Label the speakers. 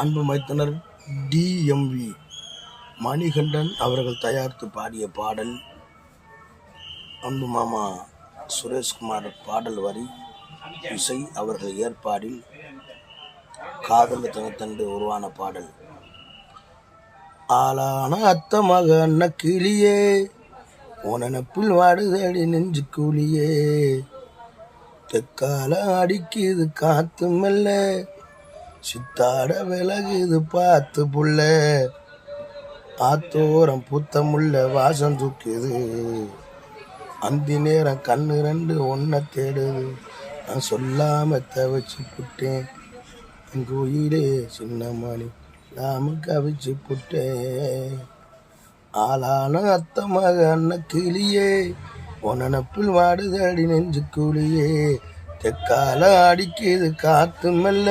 Speaker 1: அன்பு மைத்தனர் டிஎம்வி மணிகண்டன் அவர்கள் தயாரித்து பாடிய பாடல். அன்பு மாமா சுரேஷ்குமார் பாடல் வரி, இசை அவர்கள் ஏற்பாடில் காதல் தனத்தண்டு உருவான பாடல். ஆளான அத்த மக அண்ண கிளியே, உனப்பில் வாடுதடி நெஞ்சு கூலியே, தெக்கால அடிக்குது காத்து மெல்ல, சித்தாட விலகுது பார்த்து புள்ள, ஆத்தோரம் பூத்த முள்ள வாசம் தூக்குது, அந்தி நேரம் கண்ணு ரெண்டு ஒன்ன தேடுது, நான் சொல்லாம தவச்சு புட்டேன் என் கோயிலே சின்ன மணி நாம கவிச்சு புட்டேன். ஆளான அத்த மக அண்ண கிளியே, உனப்பில் வாடுதடி நெஞ்சு கூலியே, தெக்கால அடிக்குது காத்து மெல்ல,